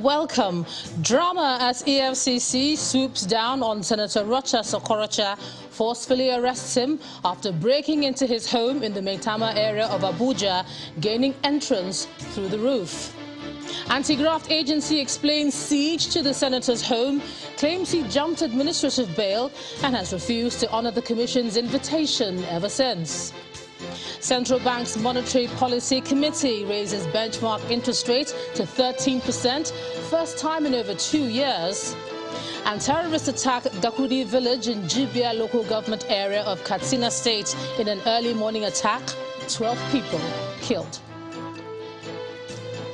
welcome. Drama as EFCC swoops down on Senator Rochas Okorocha, forcefully arrests him after breaking into his home in the Maitama area of Abuja, gaining entrance through the roof. Anti-graft agency explains siege to the senator's home, claims he jumped administrative bail and has refused to honor the commission's invitation ever since. Central Bank's Monetary Policy Committee raises benchmark interest rate to 13%, first time in over 2 years. And terrorists attack Dakudi village in Jibia local government area of Katsina State in an early morning attack. 12 people killed.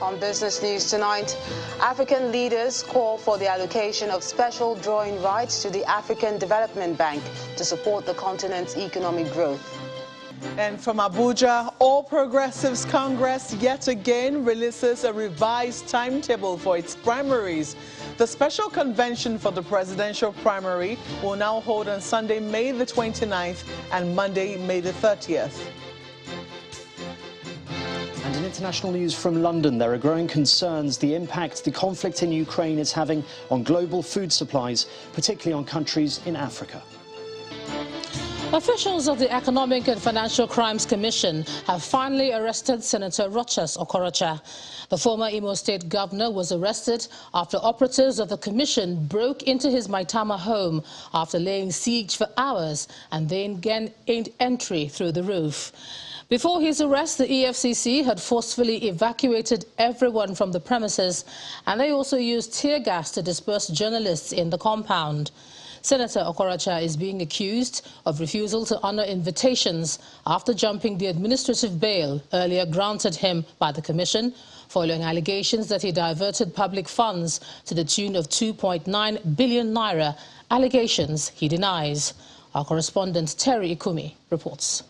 On business news tonight, African leaders call for the allocation of special drawing rights to the African Development Bank to support the continent's economic growth. And from Abuja, All Progressives Congress yet again releases a revised timetable for its primaries. The special convention for the presidential primary will now hold on Sunday, May the 29th and Monday, May the 30th. And in international news from London, there are growing concerns the impact the conflict in Ukraine is having on global food supplies, particularly on countries in Africa. Officials of the Economic and Financial Crimes Commission have finally arrested Senator Rochas Okorocha. The former Imo State governor was arrested after operatives of the commission broke into his Maitama home after laying siege for hours and then gained entry through the roof. Before his arrest, the EFCC had forcefully evacuated everyone from the premises, and they also used tear gas to disperse journalists in the compound. Senator Okorocha is being accused of refusal to honor invitations after jumping the administrative bail earlier granted him by the commission, following allegations that he diverted public funds to the tune of 2.9 billion naira, allegations he denies. Our correspondent Terry Ikumi reports.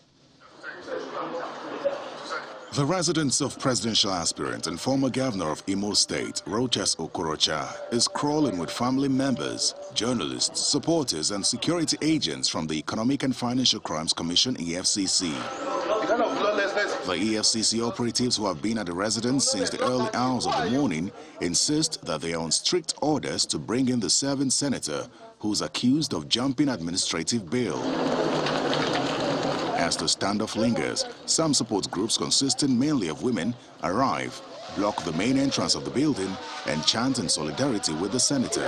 The residence of presidential aspirant and former governor of Imo State, Rochas Okorocha, is crawling with family members, journalists, supporters and security agents from the Economic and Financial Crimes Commission, EFCC. The EFCC operatives who have been at the residence since the early hours of the morning insist that they are on strict orders to bring in the serving senator, who's accused of jumping administrative bail. As the standoff lingers, some support groups consisting mainly of women arrive, block the main entrance of the building and chant in solidarity with the senator.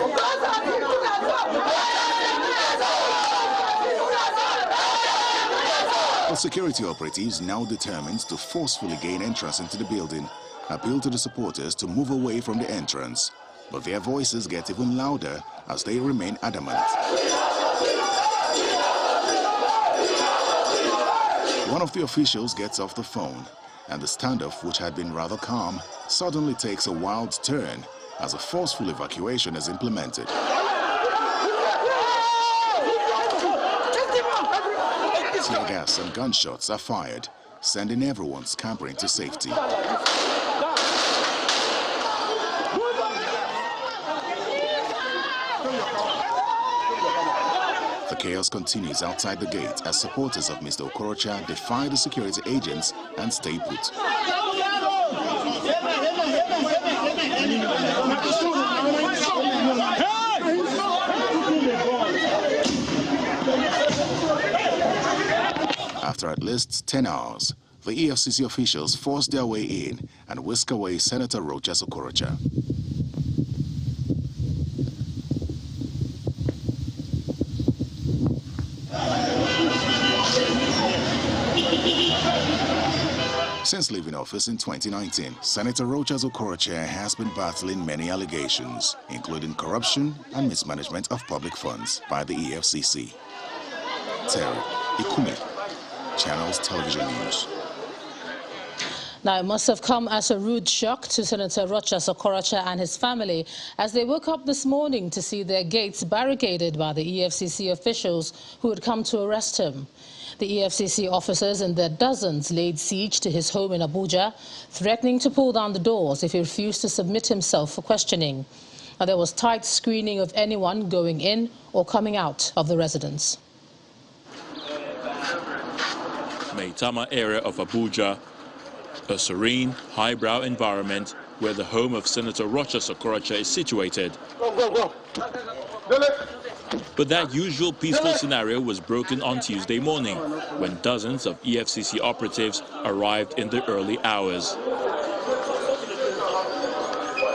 The security operatives, now determined to forcefully gain entrance into the building, appeal to the supporters to move away from the entrance. But their voices get even louder as they remain adamant. One of the officials gets off the phone, and the standoff, which had been rather calm, suddenly takes a wild turn as a forceful evacuation is implemented. Tear gas and gunshots are fired, sending everyone scampering to safety. The chaos continues outside the gate as supporters of Mr. Okorocha defy the security agents and stay put. After at least 10 hours, the EFCC officials force their way in and whisk away Senator Rochas Okorocha. Since leaving office in 2019, Senator Rochas Okorocha has been battling many allegations, including corruption and mismanagement of public funds by the EFCC. Terry Ikumi, Channels Television News. Now, it must have come as a rude shock to Senator Rochas Okorocha and his family as they woke up this morning to see their gates barricaded by the EFCC officials who had come to arrest him. The EFCC officers in their dozens laid siege to his home in Abuja, threatening to pull down the doors if he refused to submit himself for questioning. Now, there was tight screening of anyone going in or coming out of the residence. Maitama area of Abuja, a serene, highbrow environment where the home of Senator Rochas Okorocha is situated. But that usual peaceful scenario was broken on Tuesday morning when dozens of EFCC operatives arrived in the early hours.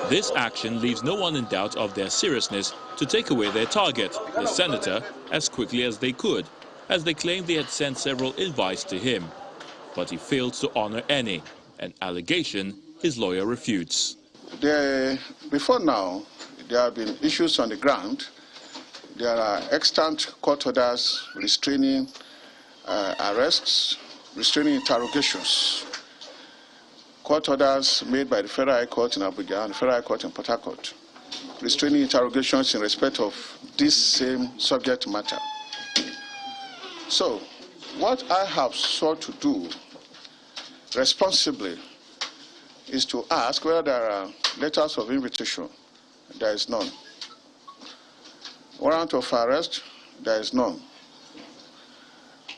This action leaves no one in doubt of their seriousness to take away their target, the senator, as quickly as they could, as they claimed they had sent several invites to him. But he failed to honor any, an allegation his lawyer refutes. Before now, there have been issues on the ground. There are extant court orders restraining arrests, restraining interrogations. Court orders made by the Federal High Court in Abuja and the Federal High Court in Port Harcourt, restraining interrogations in respect of this same subject matter. So, what I have sought to do responsibly is to ask whether there are letters of invitation. There is none. Warrant of arrest, there is none.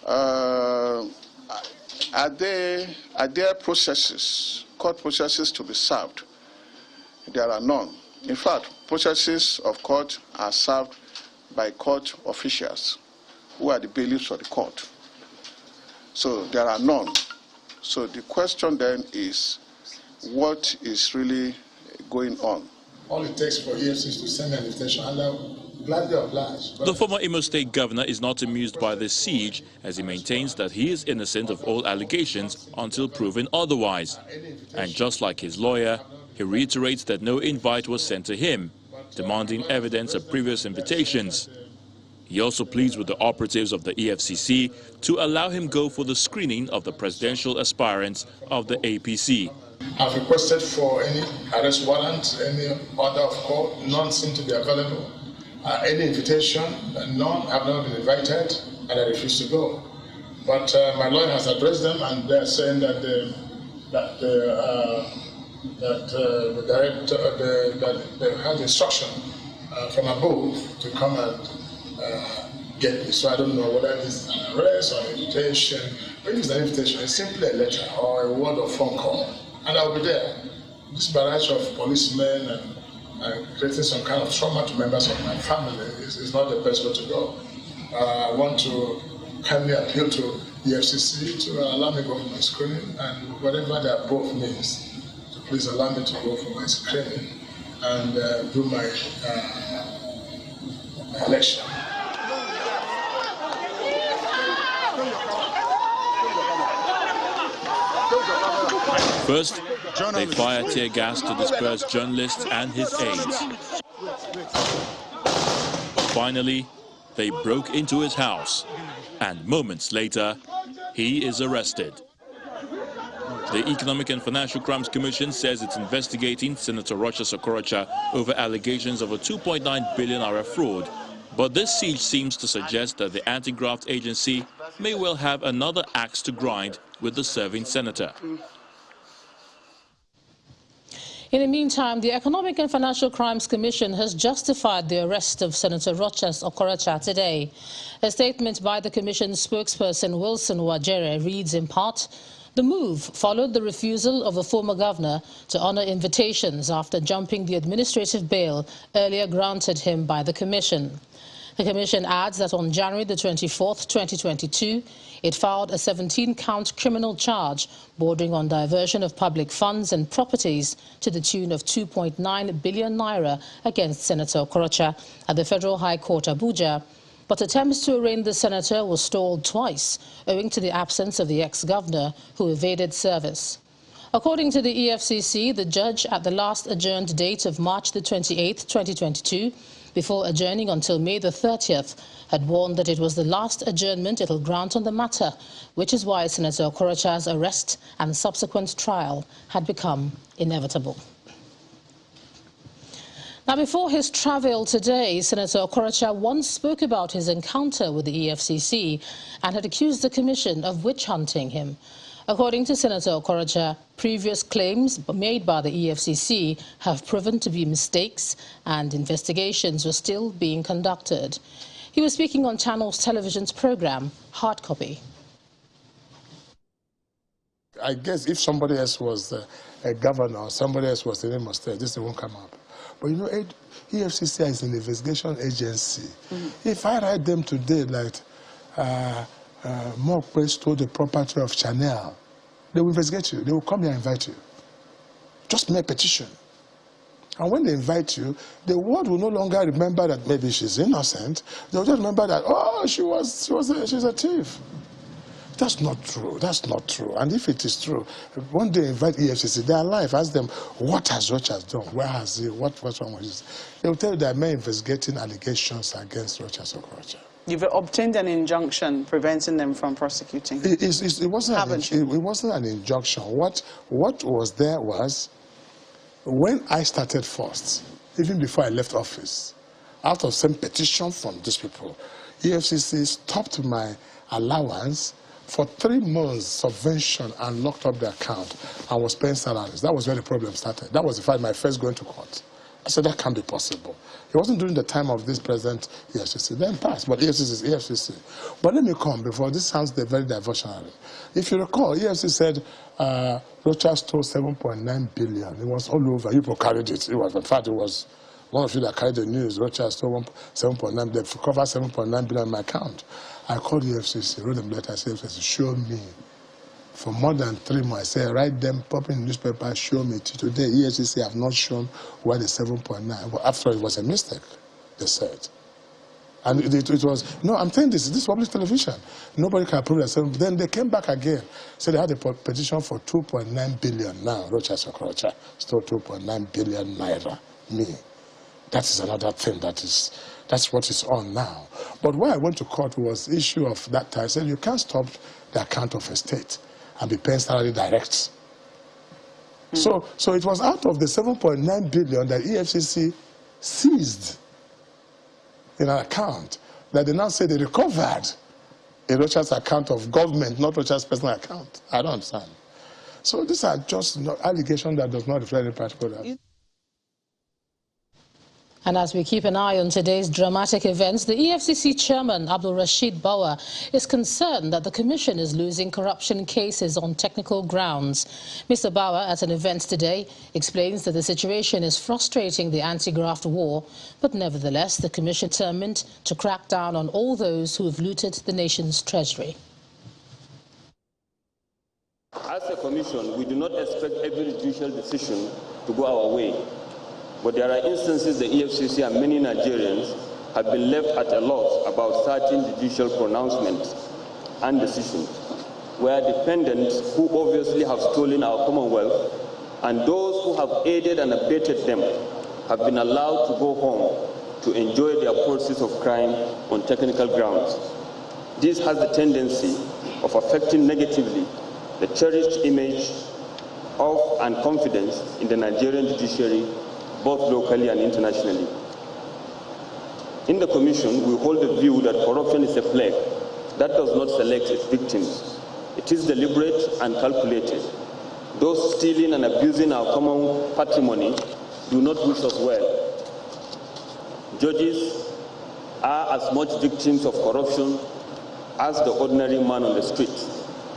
Are there processes, court processes to be served? There are none. In fact, processes of court are served by court officials who are the bailiffs of the court. So there are none. So the question then is, what is really going on? All it takes for EFCC to send an invitation, and they'll gladly oblige. The former Imo State governor is not amused by this siege, as he maintains that he is innocent of all allegations until proven otherwise. And just like his lawyer, he reiterates that no invite was sent to him, demanding evidence of previous invitations. He also pleads with the operatives of the EFCC to allow him go for the screening of the presidential aspirants of the APC. I've requested for any arrest warrant, any order of court, none seem to be available. Any invitation, none have not been invited, and I refuse to go. But my lawyer has addressed them, and they're saying that they had instruction from above to come and get me. So I don't know whether it's an arrest or an invitation. When it's an invitation, it's simply a letter or a word or phone call, and I'll be there. This barrage of policemen and creating some kind of trauma to members of my family is not the best way to go. I want to kindly appeal to the FCC to allow me to go for my screening, and whatever their both means, to please allow me to go for my screening and do my election. First, they fire tear gas to disperse journalists and his aides. Finally, they broke into his house, and moments later, he is arrested. The Economic and Financial Crimes Commission says it's investigating Senator Rochas Okorocha over allegations of a 2.9 billion naira fraud. But this siege seems to suggest that the anti-graft agency may well have another axe to grind with the serving senator. In the meantime, the Economic and Financial Crimes Commission has justified the arrest of Senator Rochas Okorocha today. A statement by the Commission's spokesperson Wilson Wajere reads in part, "The move followed the refusal of the former governor to honor invitations after jumping the administrative bail earlier granted him by the Commission." The Commission adds that on January the 24th, 2022, it filed a 17-count criminal charge bordering on diversion of public funds and properties to the tune of 2.9 billion naira against Senator Okorocha at the Federal High Court, Abuja. But attempts to arraign the senator were stalled twice, owing to the absence of the ex-governor, who evaded service. According to the EFCC, the judge at the last adjourned date of March the 28th, 2022, before adjourning until May the 30th, had warned that it was the last adjournment it will grant on the matter, which is why Senator Okorocha's arrest and subsequent trial had become inevitable. Now, before his travel today, Senator Okorocha once spoke about his encounter with the EFCC and had accused the Commission of witch-hunting him. According to Senator Okorocha, previous claims made by the EFCC have proven to be mistakes and investigations were still being conducted. He was speaking on Channels Television's program, Hard Copy. I guess if somebody else was a governor or somebody else was the name of state, this won't come up. But you know, EFCC is an investigation agency. If I write them today like Mokwe stole the property of Chanel, they will investigate you. They will come here and invite you. Just make a petition. And when they invite you, the world will no longer remember that maybe she's innocent. They'll just remember that, oh, she's a thief. That's not true. That's not true. And if it is true, one day invite EFCC, they are alive. Ask them, what has Rochas done? Where has he? What's wrong with this? They will tell you that men investigating allegations against Rochas Okorocha. You've obtained an injunction preventing them from prosecuting. It wasn't an injunction. What was there was, when I started first, even before I left office, out of some petition from these people, EFCC stopped my allowance for 3 months subvention and locked up the account and was paying salaries. That was where the problem started. That was in fact my first going to court. I said that can't be possible. It wasn't during the time of this present EFCC. Then passed, but EFCC is EFCC. But let me come before this sounds very diversionary. If you recall, EFCC said Rochas stole 7.9 billion. It was all over. People carried it. In fact, it was one of you that carried the news. Rochas stole 7.9. They covered 7.9 billion in my account. I called the EFCC, wrote them a letter, I said, show me. For more than 3 months, I said, write them, pop in the newspaper, show me. Today, EFCC have not shown where the 7.9. Well, after it was a mistake, they said. And it was, no, I'm saying this is public television. Nobody can prove that. Then they came back again. So they had a petition for 2.9 billion now. Rochas Okorocha stole 2.9 billion naira. Me. That is another thing that's what is on now. But why I went to court was the issue of that time. I said, you can't stop the account of a state and be paying salary direct. So it was out of the 7.9 billion that EFCC seized in an account that they now say they recovered a Rochas account of government, not Rochas personal account. I don't understand. So these are just allegations that does not reflect any particular. And as we keep an eye on today's dramatic events, the EFCC chairman, Abdul Rashid Bawa, is concerned that the commission is losing corruption cases on technical grounds. Mr. Bawa, at an event today, explains that the situation is frustrating the anti-graft war, but nevertheless, the commission is determined to crack down on all those who have looted the nation's treasury. As a commission, we do not expect every judicial decision to go our way. But there are instances the EFCC and many Nigerians have been left at a loss about certain judicial pronouncements and decisions, where defendants who obviously have stolen our commonwealth and those who have aided and abetted them have been allowed to go home to enjoy their proceeds of crime on technical grounds. This has the tendency of affecting negatively the cherished image of and confidence in the Nigerian judiciary, both locally and internationally. In the Commission, we hold the view that corruption is a plague that does not select its victims. It is deliberate and calculated. Those stealing and abusing our common patrimony do not wish us well. Judges are as much victims of corruption as the ordinary man on the street.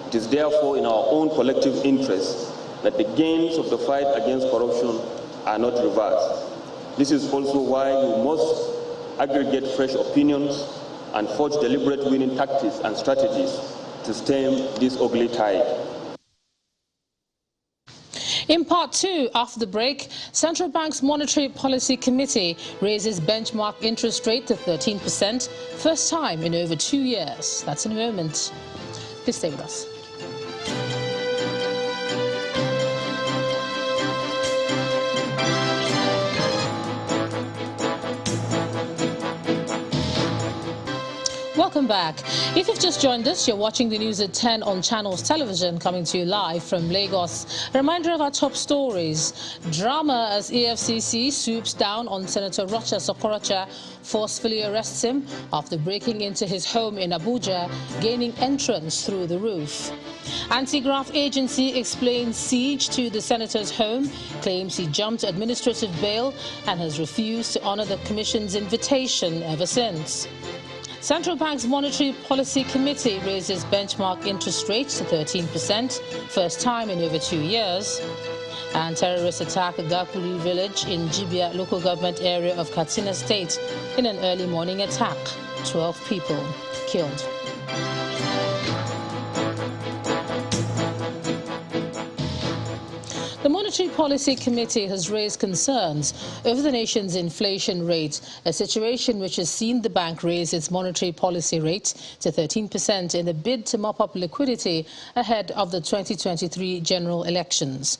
It is therefore in our own collective interest that the gains of the fight against corruption are not reversed. This is also why we must aggregate fresh opinions and forge deliberate winning tactics and strategies to stem this ugly tide. In part 2, after the break, Central Bank's Monetary Policy Committee raises benchmark interest rate to 13%, first time in over 2 years. That's in a moment. Please stay with us. Welcome back. If you've just joined us, you're watching the news at 10 on Channels Television, coming to you live from Lagos. A reminder of our top stories. Drama as EFCC swoops down on Senator Rochas Okorocha, forcefully arrests him after breaking into his home in Abuja, gaining entrance through the roof. Anti-graft agency explains siege to the senator's home, claims he jumped administrative bail and has refused to honor the commission's invitation ever since. Central Bank's Monetary Policy Committee raises benchmark interest rates to 13%, first time in over 2 years. And terrorists attack a Gakuri village in Jibia local government area of Katsina State in an early morning attack. 12 people killed. The Monetary Policy Committee has raised concerns over the nation's inflation rate, a situation which has seen the bank raise its monetary policy rate to 13% in a bid to mop up liquidity ahead of the 2023 general elections.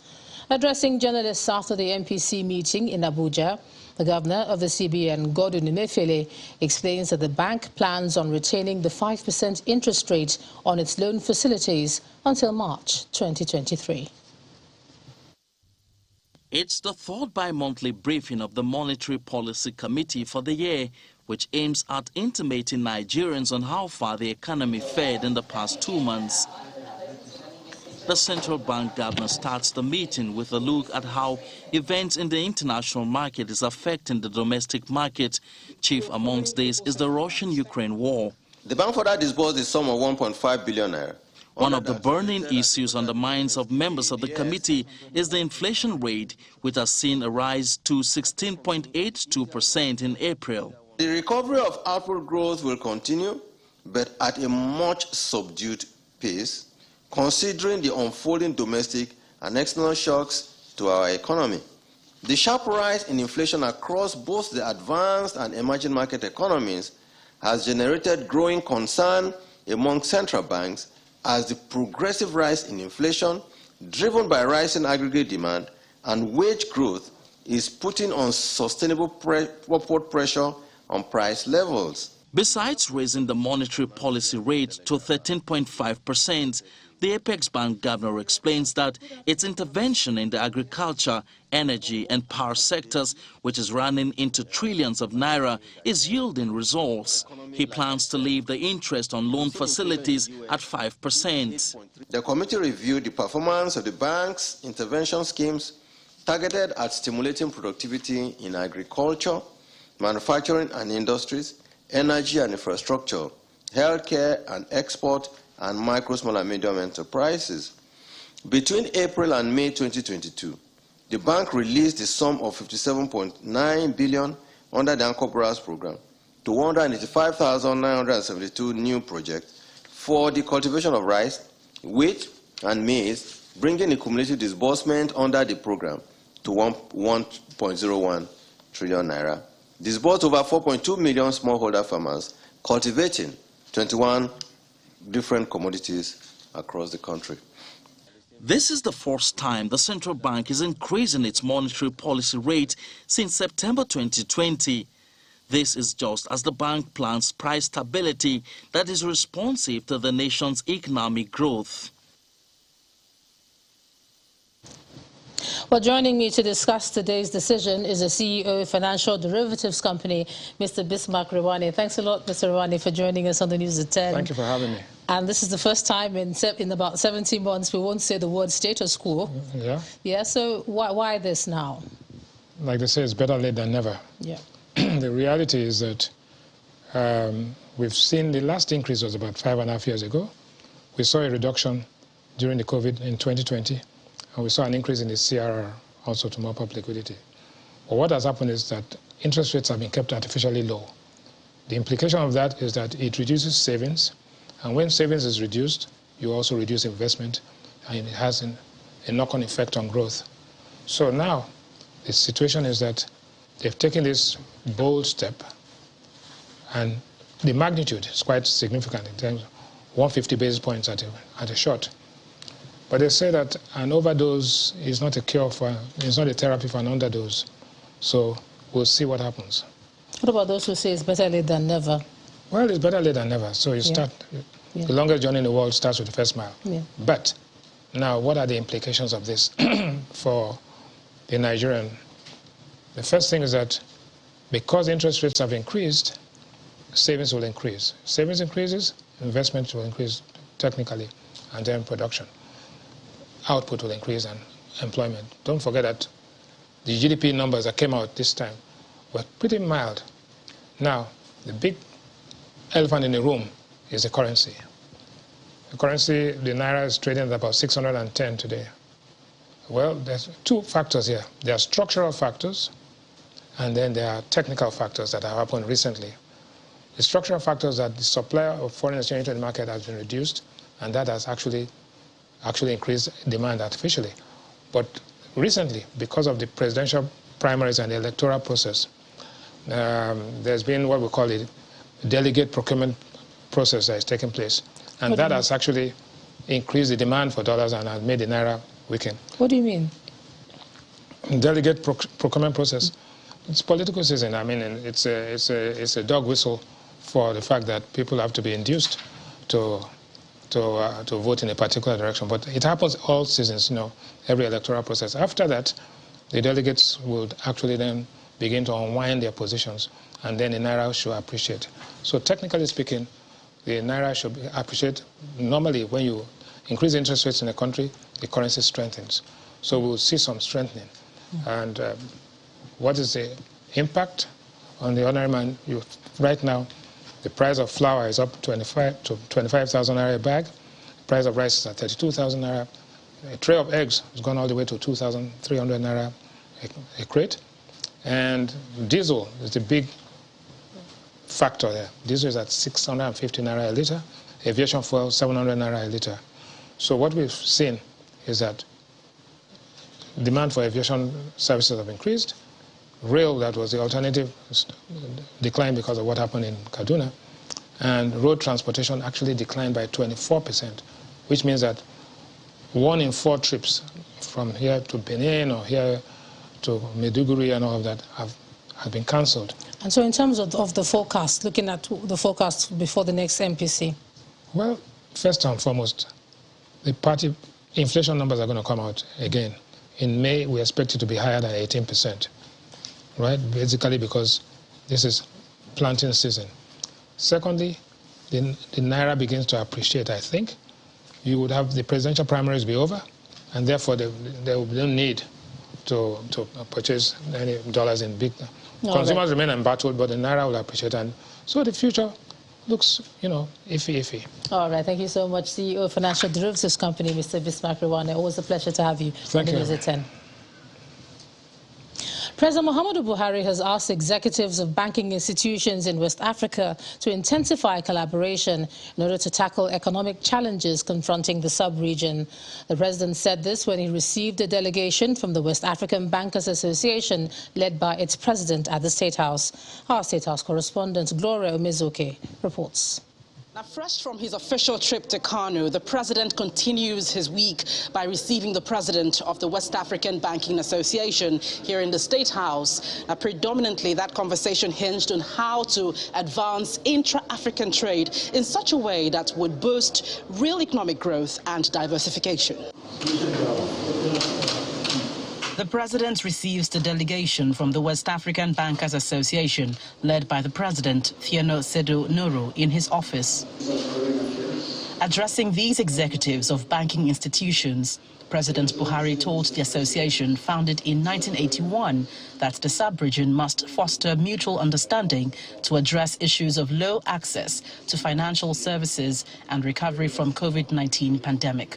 Addressing journalists after the MPC meeting in Abuja, the governor of the CBN, Godwin Emefiele, explains that the bank plans on retaining the 5% interest rate on its loan facilities until March 2023. It's the third bi-monthly briefing of the Monetary Policy Committee for the year, which aims at intimating Nigerians on how far the economy fared in the past 2 months. The central bank governor starts the meeting with a look at how events in the international market is affecting the domestic market. Chief amongst these is the Russian-Ukraine war. The bank further disbursed the sum of 1.5 billion naira. One of the burning issues on the minds of members of the committee is the inflation rate, which has seen a rise to 16.82% in April. The recovery of output growth will continue, but at a much subdued pace, considering the unfolding domestic and external shocks to our economy. The sharp rise in inflation across both the advanced and emerging market economies has generated growing concern among central banks as the progressive rise in inflation, driven by rising aggregate demand and wage growth, is putting unsustainable upward pressure on price levels. Besides raising the monetary policy rate to 13.5%, the Apex Bank governor explains that its intervention in the agriculture, energy and power sectors, which is running into trillions of naira, is yielding results. He plans to leave the interest on loan facilities at 5%. The committee reviewed the performance of the bank's intervention schemes targeted at stimulating productivity in agriculture, manufacturing and industries, energy and infrastructure, healthcare and export, and micro, small and medium enterprises. Between April and May 2022, the bank released the sum of 57.9 billion under the Anchor Borrowers program to 185,972 new projects for the cultivation of rice, wheat, and maize, bringing the cumulative disbursement under the program to 1.01 trillion naira. Disbursed over 4.2 million smallholder farmers cultivating 21 different commodities across the country. This is the first time the central bank is increasing its monetary policy rate since September 2020. This is just as the bank plans price stability that is responsive to the nation's economic growth. Well, joining me to discuss today's decision is the CEO of Financial Derivatives Company, Mr. Bismarck Rewane. Thanks a lot, Mr. Rewane, for joining us on the News at 10. Thank you for having me. And this is the first time in about 17 months we won't say the word status quo. Yeah. Yeah, so why this now? Like they say, it's better late than never. Yeah. The reality is that we've seen the last increase was about 5.5 years ago. We saw a reduction during the COVID in 2020. And we saw an increase in the CRR also to mop up liquidity. But what has happened is that interest rates have been kept artificially low. The implication of that is that it reduces savings. And when savings is reduced, you also reduce investment. And it has a knock-on effect on growth. So now, the situation is that they've taken this bold step. And the magnitude is quite significant in terms of 150 basis points at a shot. But they say that an overdose is not a cure it's not a therapy for an underdose. So we'll see what happens. What about those who say it's better late than never? Well, it's better late than never. So you start, the longest journey in the world starts with the first mile. Yeah. But now, what are the implications of this for the Nigerian? The first thing is that because interest rates have increased, savings will increase. Savings increases, investment will increase technically, and then production. Output will increase and employment. Don't forget that the GDP numbers that came out this time were pretty mild. Now, the big elephant in the room is the currency. The currency, the naira is trading at about 610 today. Well, there's two factors here. There are structural factors, and then there are technical factors that have happened recently. The structural factors are the supply of foreign exchange to the market has been reduced, and that has actually increased demand artificially. But recently, because of the presidential primaries and the electoral process, there's been what we call a delegate procurement process that is taking place. And that has actually increased the demand for dollars and has made the naira weaken. What do you mean? Delegate procurement process. It's political season. I mean, it's a dog whistle for the fact that people have to be induced to vote in a particular direction. But it happens all seasons, every electoral process. After that, the delegates will actually then begin to unwind their positions, and then the naira should appreciate. So technically speaking, the naira should appreciate. Normally, when you increase interest rates in a country, the currency strengthens. So we'll see some strengthening. And what is the impact on the ordinary man? Right now, the price of flour is up 25,000 naira a bag. The price of rice is at 32,000 naira. A tray of eggs has gone all the way to 2,300 naira a crate. And diesel is the big factor there. Diesel is at 650 naira a liter. Aviation fuel, 700 naira a liter. So what we've seen is that demand for aviation services have increased. Rail, that was the alternative, declined because of what happened in Kaduna. And road transportation actually declined by 24%, which means that 1 in 4 trips from here to Benin or here to Maiduguri and all of that have been cancelled. And so in terms of the forecast, looking at the forecast before the next MPC? Well, first and foremost, the party inflation numbers are going to come out again. In May, we expect it to be higher than 18%, right? Basically because this is planting season. Secondly, the naira begins to appreciate, I think. You would have the presidential primaries be over, and therefore there will be no need to purchase any dollars in big. Consumers remain embattled, but the naira will appreciate, and so the future looks, iffy. All right, thank you so much, CEO of Financial Derivatives Company, Mr. Bismarck Rewane. Always a pleasure to have you. Thank you. News at 10. President Muhammadu Buhari has asked executives of banking institutions in West Africa to intensify collaboration in order to tackle economic challenges confronting the sub-region. The president said this when he received a delegation from the West African Bankers Association led by its president at the State House. Our State House correspondent Gloria Omezoke reports. Now, fresh from his official trip to Kano, the president continues his week by receiving the president of the West African Banking Association here in the State House. Predominantly, that conversation hinged on how to advance intra-African trade in such a way that would boost real economic growth and diversification. The president receives the delegation from the West African Bankers Association, led by the president, Theano Sedo Nuru, in his office. Addressing these executives of banking institutions, President Buhari told the association, founded in 1981, that the sub-region must foster mutual understanding to address issues of low access to financial services and recovery from COVID-19 pandemic.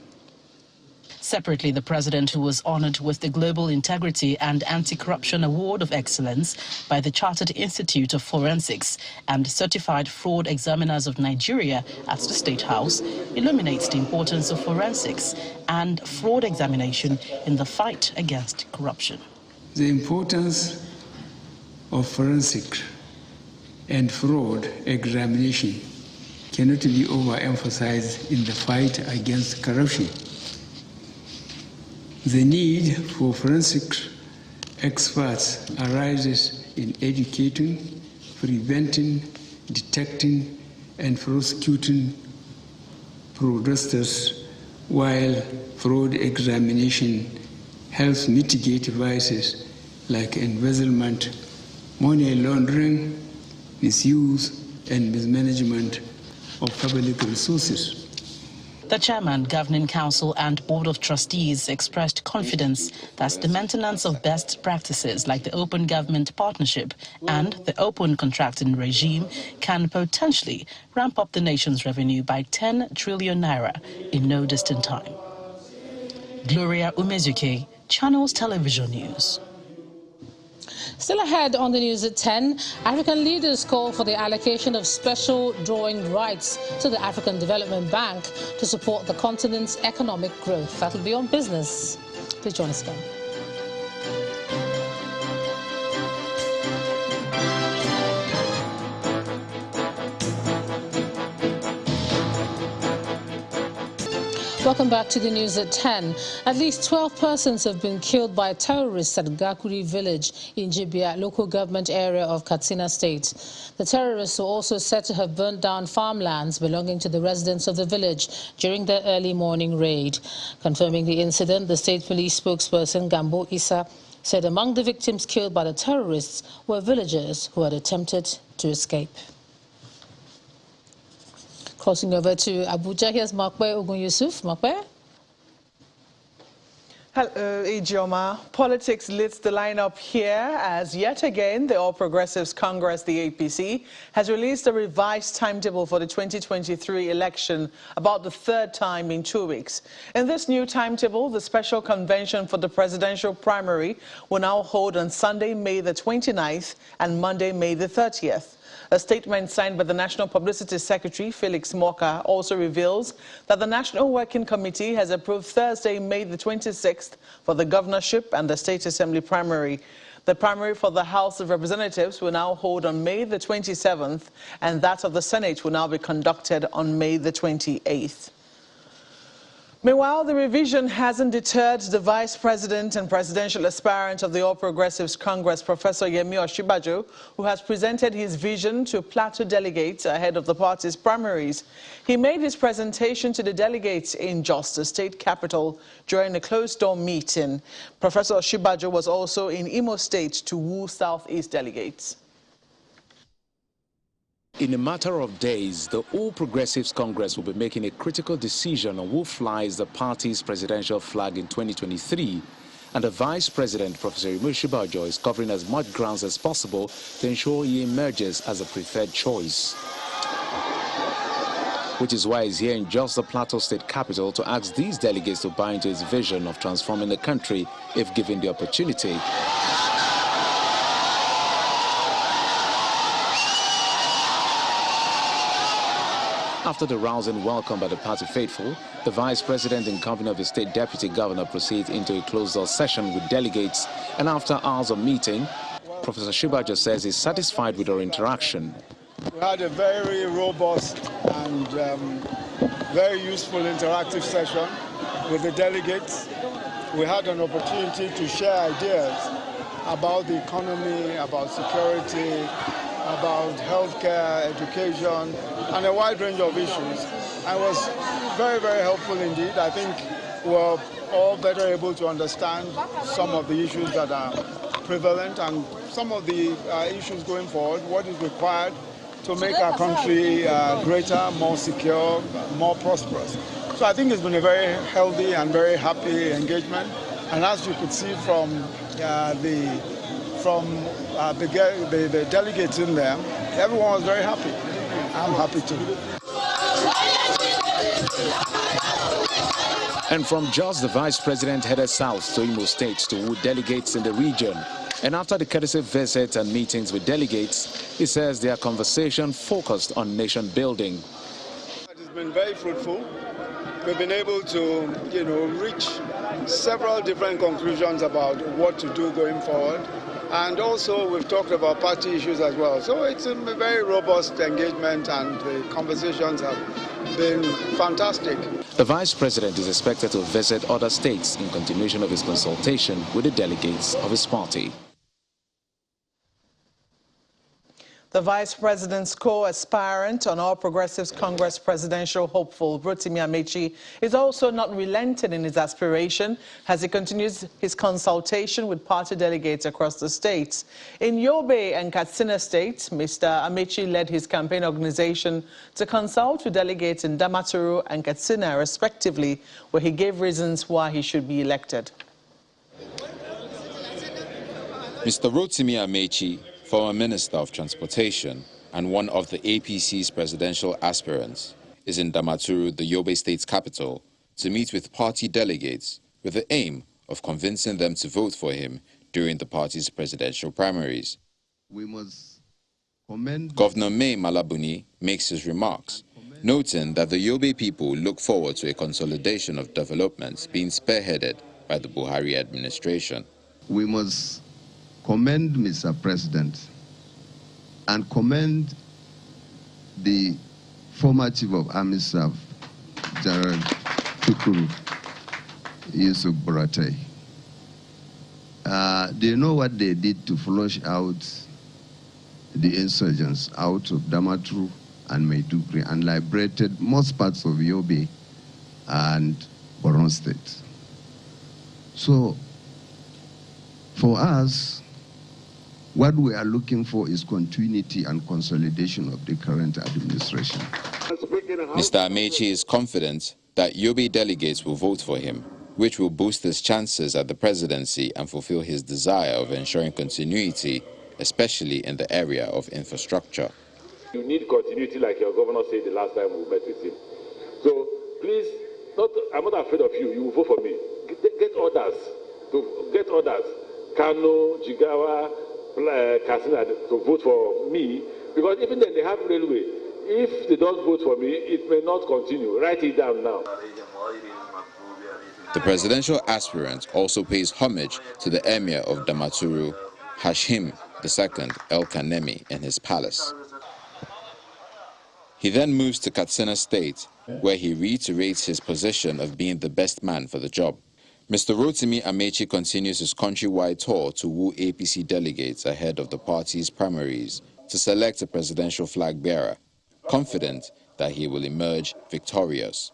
Separately, the president, who was honored with the Global Integrity and Anti-Corruption Award of Excellence by the Chartered Institute of Forensics and Certified Fraud Examiners of Nigeria at the State House, illuminates the importance of forensics and fraud examination in the fight against corruption. The importance of forensic and fraud examination cannot be overemphasized in the fight against corruption. The need for forensic experts arises in educating, preventing, detecting, and prosecuting fraudsters, while fraud examination helps mitigate vices like embezzlement, money laundering, misuse, and mismanagement of public resources. The chairman, governing council and board of trustees expressed confidence that the maintenance of best practices like the open government partnership and the open contracting regime can potentially ramp up the nation's revenue by 10 trillion naira in no distant time. Gloria Umezuke, Channels Television News. Still ahead on the news at 10, African leaders call for the allocation of special drawing rights to the African Development Bank to support the continent's economic growth. That will be on Business. Please join us again. Welcome back to the news at 10. At least 12 persons have been killed by terrorists at Gakuri village in Jibia, local government area of Katsina State. The terrorists were also said to have burnt down farmlands belonging to the residents of the village during their early morning raid. Confirming the incident, the state police spokesperson Gambo Issa said among the victims killed by the terrorists were villagers who had attempted to escape. Crossing over to Abuja, here's Makwe Ogun Yusuf. Makwe? Hello, Ijeoma. Politics leads the lineup here as yet again the All Progressives Congress, the APC, has released a revised timetable for the 2023 election about the third time in 2 weeks. In this new timetable, the special convention for the presidential primary will now hold on Sunday, May the 29th and Monday, May the 30th. A statement signed by the National Publicity Secretary, Felix Moka, also reveals that the National Working Committee has approved Thursday, May the 26th for the governorship and the State Assembly primary. The primary for the House of Representatives will now hold on May the 27th, and that of the Senate will now be conducted on May the 28th. Meanwhile, the revision hasn't deterred the Vice President and presidential aspirant of the All Progressives Congress, Professor Yemi Oshibajo, who has presented his vision to Plateau delegates ahead of the party's primaries. He made his presentation to the delegates in Jos, the state capital, during a closed-door meeting. Professor Oshibajo was also in Imo State to woo Southeast delegates. In a matter of days, the All Progressives Congress will be making a critical decision on who flies the party's presidential flag in 2023. And the Vice President, Professor Yemi Oshibajo, is covering as much ground as possible to ensure he emerges as a preferred choice. Which is why he's here in just the Plateau State capital to ask these delegates to buy into his vision of transforming the country if given the opportunity. After the rousing welcome by the party faithful, the Vice President and Governor of the State Deputy Governor proceeds into a closed-door session with delegates, and after hours of meeting, Professor Oshibajo says he's satisfied with our interaction. We had a very robust and very useful interactive session with the delegates. We had an opportunity to share ideas about the economy, about security, about healthcare, education, and a wide range of issues. And it was very, very helpful indeed. I think we're all better able to understand some of the issues that are prevalent and some of the issues going forward, what is required to make our country greater, more secure, more prosperous. So I think it's been a very healthy and very happy engagement. And as you could see from the delegates in there, everyone was very happy. I'm happy too. And from Jos, the Vice President headed south to Imo State to woo delegates in the region. And after the courtesy visits and meetings with delegates, he says their conversation focused on nation building. It has been very fruitful. We've been able to, reach several different conclusions about what to do going forward. And also we've talked about party issues as well. So it's a very robust engagement and the conversations have been fantastic. The Vice President is expected to visit other states in continuation of his consultation with the delegates of his party. The Vice President's co-aspirant on All Progressives Congress presidential hopeful, Rotimi Amaechi, is also not relenting in his aspiration as he continues his consultation with party delegates across the states. In Yobe and Katsina states, Mr. Amaechi led his campaign organization to consult with delegates in Damaturu and Katsina, respectively, where he gave reasons why he should be elected. Mr. Rotimi Amaechi, former Minister of Transportation and one of the APC's presidential aspirants, is in Damaturu, the Yobe State's capital, to meet with party delegates with the aim of convincing them to vote for him during the party's presidential primaries. We must commend Governor May Malabuni makes his remarks, noting that the Yobe people look forward to a consolidation of developments being spearheaded by the Buhari administration. We must commend Mr. President and commend the former Chief of Army Staff, General Tukuru Yusuf Buratai. They know what they did to flush out the insurgents out of Damaturu and Maiduguri and liberated most parts of Yobe and Borno State. So, for us, what we are looking for is continuity and consolidation of the current administration. Mr. Amaechi is confident that Yobe delegates will vote for him, which will boost his chances at the presidency and fulfill his desire of ensuring continuity, especially in the area of infrastructure. You need continuity, like your governor said the last time we met with him. So please, I'm not afraid of you. You will vote for me. Get others. Get others. Kano, Jigawa, Katsina to vote for me, because even then they have railway. If they don't vote for me, it may not continue. Write it down now. The presidential aspirant also pays homage to the Emir of Damaturu, Hashim II El Kanemi, in his palace. He then moves to Katsina State, where he reiterates his position of being the best man for the job. Mr. Rotimi Amaechi continues his countrywide tour to woo APC delegates ahead of the party's primaries to select a presidential flag bearer, confident that he will emerge victorious.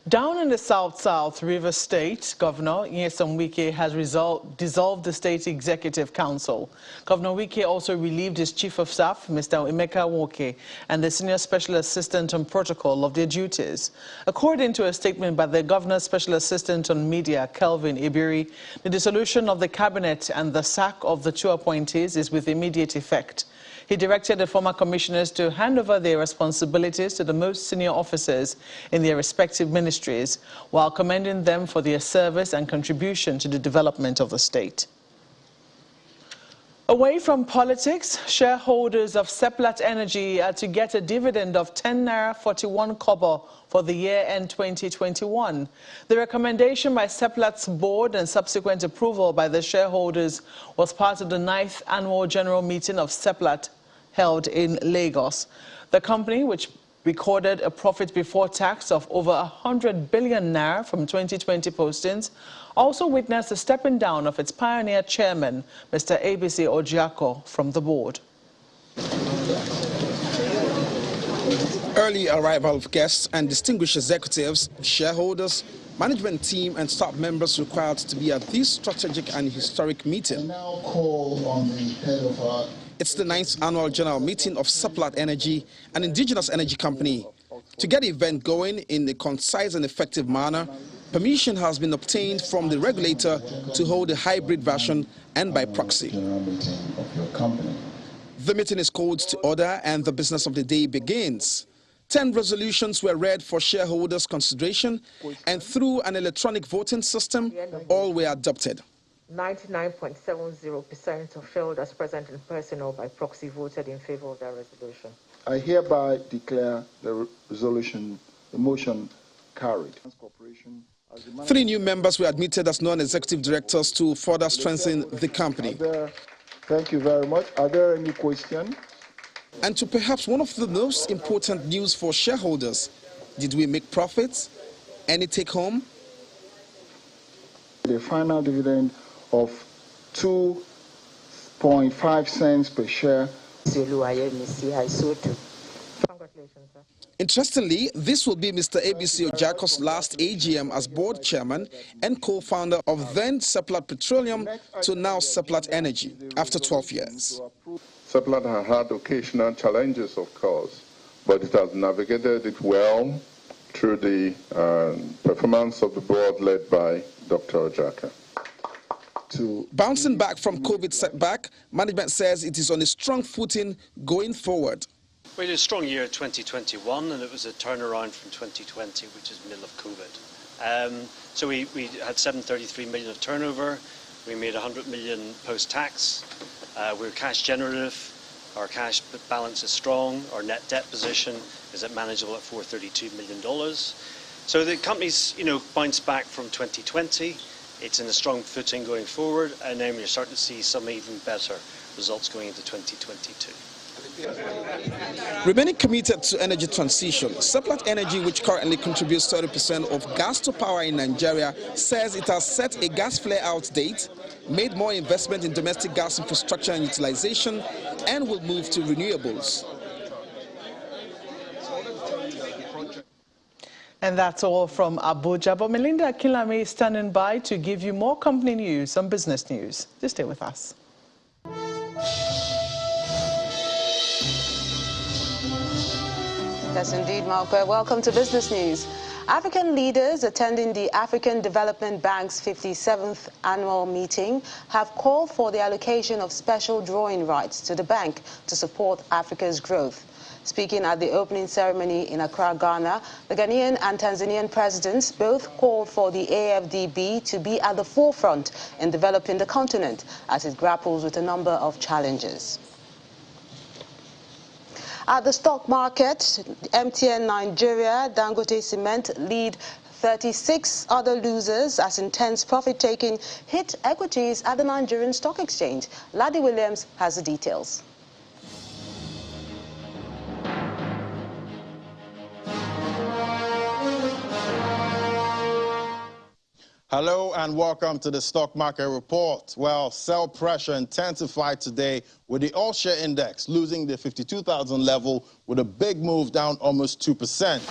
Down in the South River State, Governor Nyesom Wike has dissolved the state executive council. Governor Wike also relieved his chief of staff, Mr. Emeka Woke, and the senior special assistant on protocol of their duties. According to a statement by the governor's special assistant on media, Kelvin Ibiri, the dissolution of the cabinet and the sack of the two appointees is with immediate effect. He directed the former commissioners to hand over their responsibilities to the most senior officers in their respective ministries, while commending them for their service and contribution to the development of the state. Away from politics, shareholders of Seplat Energy are to get a dividend of 10 naira 41 kobo for the year end 2021. The recommendation by Seplat's board and subsequent approval by the shareholders was part of the 9th annual general meeting of Seplat held in Lagos. The company, which recorded a profit before tax of over 100 billion naira from 2020 postings, also witnessed a stepping down of its pioneer chairman, Mr. ABC Ojiako, from the board. Early arrival of guests and distinguished executives, shareholders, management team and staff members required to be at this strategic and historic meeting. Now call on the head of our... It's the 9th annual general meeting of Seplat Energy, an indigenous energy company. To get the event going in a concise and effective manner, permission has been obtained from the regulator to hold a hybrid version and by proxy. The meeting is called to order and the business of the day begins. 10 resolutions were read for shareholders' consideration, and through an electronic voting system, all were adopted. 99.70% of shareholders present in person or by proxy voted in favor of that resolution. I hereby declare the motion carried. 3 new members were admitted as non-executive directors to further strengthen the company. Thank you very much. Are there any questions? And to perhaps one of the most important news for shareholders, did we make profits? Any take home? The final dividend of 2 6.5 cents per share. Interestingly, this will be Mr. ABC Ojako's last AGM as board chairman and co-founder of then Seplat Petroleum to now Seplat Energy after 12 years. Seplat has had occasional challenges, of course, but it has navigated it well through the performance of the board led by Dr. Ojaka. Bouncing back from COVID setback, management says it is on a strong footing going forward. We had a strong year 2021, and it was a turnaround from 2020, which is middle of COVID. So we had 733 million of turnover. We made 100 million post-tax. We're cash generative. Our cash balance is strong. Our net debt position is at manageable at $432 million. So the company's, bounced back from 2020. It's in a strong footing going forward, and then we're starting to see some even better results going into 2022. Remaining committed to energy transition, Seplat Energy, which currently contributes 30% of gas to power in Nigeria, says it has set a gas flare-out date, made more investment in domestic gas infrastructure and utilization, and will move to renewables. And that's all from Abuja. But Melinda Akinlame is standing by to give you more company news, some business news. Just stay with us. Yes, indeed, Malpe. Welcome to Business News. African leaders attending the African Development Bank's 57th annual meeting have called for the allocation of special drawing rights to the bank to support Africa's growth. Speaking at the opening ceremony in Accra, Ghana, the Ghanaian and Tanzanian presidents both called for the AFDB to be at the forefront in developing the continent as it grapples with a number of challenges. At the stock market, MTN Nigeria, Dangote Cement lead 36 other losers as intense profit-taking hit equities at the Nigerian Stock Exchange. Ladi Williams has the details. Hello and welcome to the Stock Market Report. Well, sell pressure intensified today with the all-share index losing the 52,000 level with a big move down almost 2%.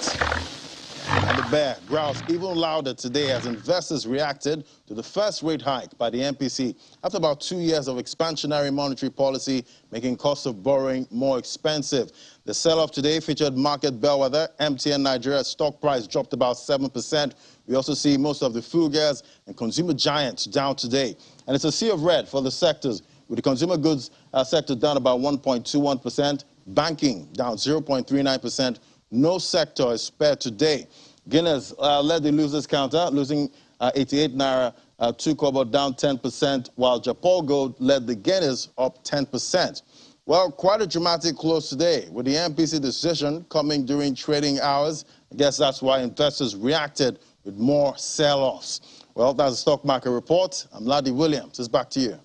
And the bear growls even louder today as investors reacted to the first rate hike by the MPC after about 2 years of expansionary monetary policy making cost of borrowing more expensive. The sell-off today featured market bellwether. MTN Nigeria's stock price dropped about 7%. We also see most of the food gas and consumer giants down today. And it's a sea of red for the sectors, with the consumer goods sector down about 1.21%, banking down 0.39%. No sector is spared today. Guinness led the losers counter, losing 88 naira, 2 kobo down 10%, while Japan Gold led the gainers up 10%. Well, quite a dramatic close today, with the MPC decision coming during trading hours. I guess that's why investors reacted with more sell-offs. Well, that's the Stock Market Report. I'm Ladi Williams. It's back to you.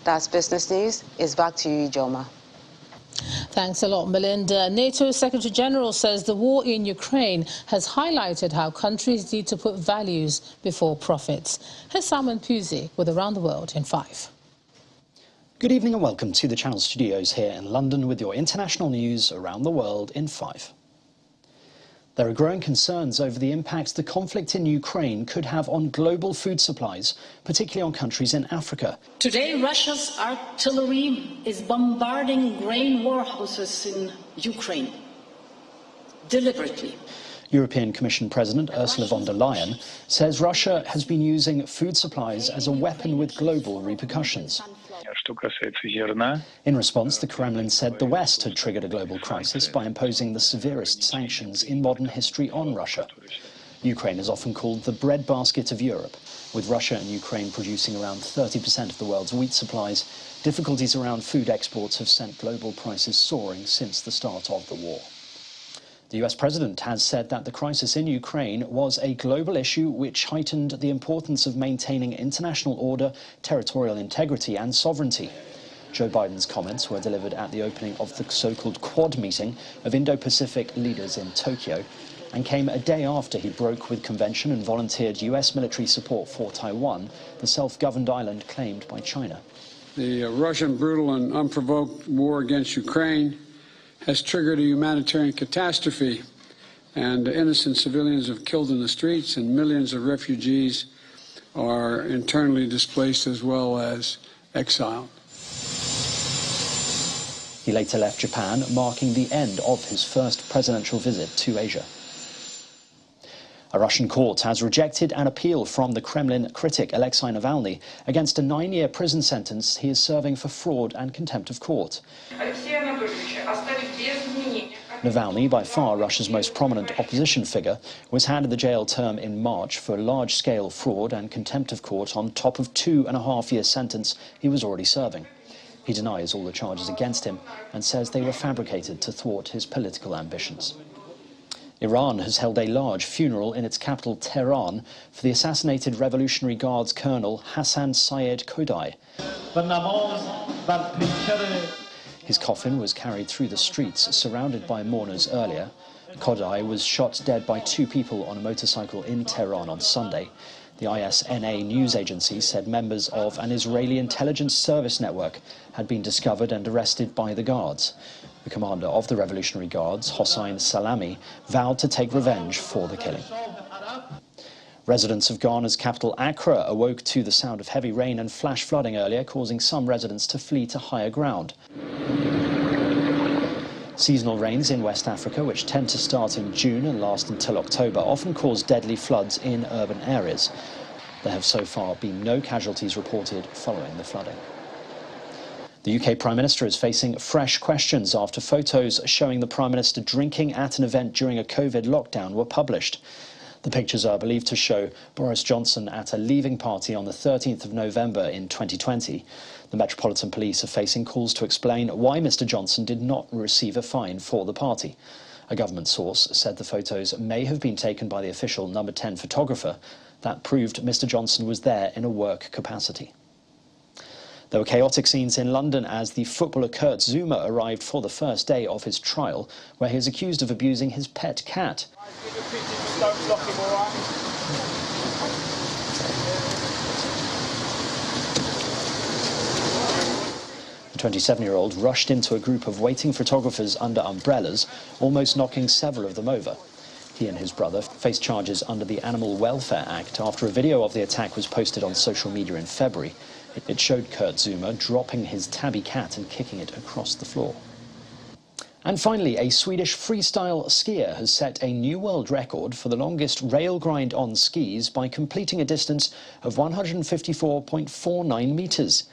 That's Business News. It's back to you, Joma. Thanks a lot, Melinda. NATO Secretary General says the war in Ukraine has highlighted how countries need to put values before profits. Here's Simon Pusey with Around the World in 5. Good evening and welcome to the Channel Studios here in London with your international news around the world in 5. There are growing concerns over the impact the conflict in Ukraine could have on global food supplies, particularly on countries in Africa. Today, Russia's artillery is bombarding grain warehouses in Ukraine, deliberately. European Commission President Ursula von der Leyen says Russia has been using food supplies as a weapon with global repercussions. In response, the Kremlin said the West had triggered a global crisis by imposing the severest sanctions in modern history on Russia. Ukraine is often called the breadbasket of Europe. With Russia and Ukraine producing around 30% of the world's wheat supplies, difficulties around food exports have sent global prices soaring since the start of the war. The US president has said that the crisis in Ukraine was a global issue which heightened the importance of maintaining international order, territorial integrity and sovereignty. Joe Biden's comments were delivered at the opening of the so-called Quad meeting of Indo-Pacific leaders in Tokyo. and came a day after he broke with convention and volunteered US military support for Taiwan, the self-governed island claimed by China. The Russian brutal and unprovoked war against Ukraine has triggered a humanitarian catastrophe, and innocent civilians have killed in the streets, and millions of refugees are internally displaced as well as exiled. He later left Japan, marking the end of his first presidential visit to Asia. A Russian court has rejected an appeal from the Kremlin critic Alexei Navalny against a 9-year prison sentence he is serving for fraud and contempt of court. Navalny, by far Russia's most prominent opposition figure, was handed the jail term in March for large-scale fraud and contempt of court on top of 2.5-year sentence he was already serving. He denies all the charges against him and says they were fabricated to thwart his political ambitions. Iran has held a large funeral in its capital, Tehran, for the assassinated Revolutionary Guards Colonel Hassan Syed Kodai. His coffin was carried through the streets, surrounded by mourners earlier. Kodai was shot dead by 2 people on a motorcycle in Tehran on Sunday. The ISNA news agency said members of an Israeli intelligence service network had been discovered and arrested by the guards. The commander of the Revolutionary Guards, Hossein Salami, vowed to take revenge for the killing. Residents of Ghana's capital, Accra, awoke to the sound of heavy rain and flash flooding earlier, causing some residents to flee to higher ground. Seasonal rains in West Africa, which tend to start in June and last until October, often cause deadly floods in urban areas. There have so far been no casualties reported following the flooding. The UK Prime Minister is facing fresh questions after photos showing the Prime Minister drinking at an event during a COVID lockdown were published. The pictures are believed to show Boris Johnson at a leaving party on the 13th of November in 2020. The Metropolitan Police are facing calls to explain why Mr Johnson did not receive a fine for the party. A government source said the photos may have been taken by the official number 10 photographer. That proved Mr Johnson was there in a work capacity. There were chaotic scenes in London as the footballer Kurt Zuma arrived for the first day of his trial, where he is accused of abusing his pet cat. The 27-year-old rushed into a group of waiting photographers under umbrellas, almost knocking several of them over. He and his brother faced charges under the Animal Welfare Act after a video of the attack was posted on social media in February. It showed Kurt Zuma dropping his tabby cat and kicking it across the floor. And finally, a Swedish freestyle skier has set a new world record for the longest rail grind on skis by completing a distance of 154.49 meters.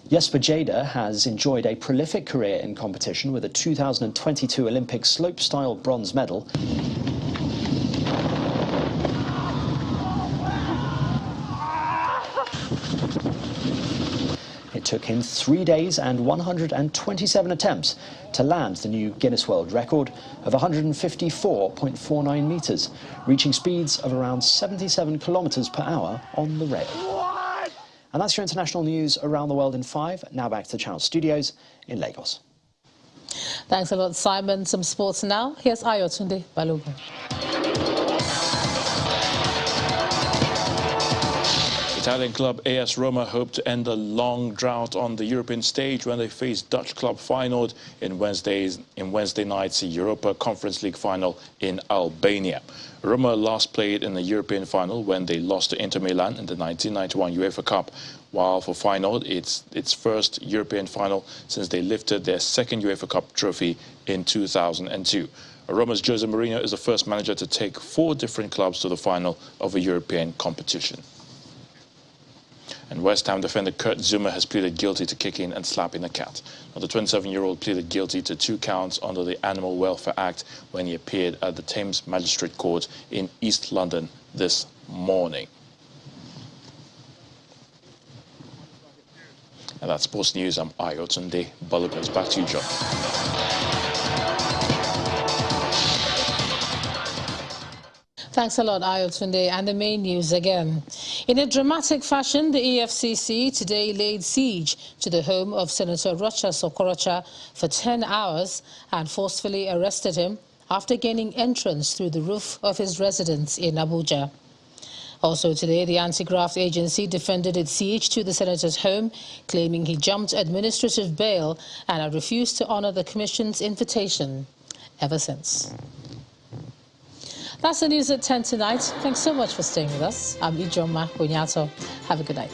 Jesper Jada has enjoyed a prolific career in competition with a 2022 Olympic slopestyle bronze medal. It took him 3 days and 127 attempts to land the new Guinness World Record of 154.49 meters, reaching speeds of around 77 kilometers per hour on the rail. And that's your international news around the world in 5. Now back to the Channel Studios in Lagos. Thanks a lot, Simon. Some sports now. Here's Ayotunde Balogun. Italian club AS Roma hope to end a long drought on the European stage when they face Dutch club Feyenoord in Wednesday night's Europa Conference League final in Albania. Roma last played in the European final when they lost to Inter Milan in the 1991 UEFA Cup, while for Feyenoord it's its first European final since they lifted their second UEFA Cup trophy in 2002. Roma's Jose Mourinho is the first manager to take 4 different clubs to the final of a European competition. And West Ham defender Kurt Zuma has pleaded guilty to kicking and slapping a cat. Now, the 27-year-old pleaded guilty to 2 counts under the Animal Welfare Act when he appeared at the Thames Magistrate Court in East London this morning. And that's Sports News. I'm Ayotunde Balogun. Back to you, John. Thanks a lot, Ayotunde. And the main news again. In a dramatic fashion, the EFCC today laid siege to the home of Senator Rochas Okorocha for 10 hours and forcefully arrested him after gaining entrance through the roof of his residence in Abuja. Also today, the anti-graft agency defended its siege to the senator's home, claiming he jumped administrative bail and had refused to honor the commission's invitation ever since. That's the news at 10 tonight. Thanks so much for staying with us. I'm Ijoma Onyato. Have a good night.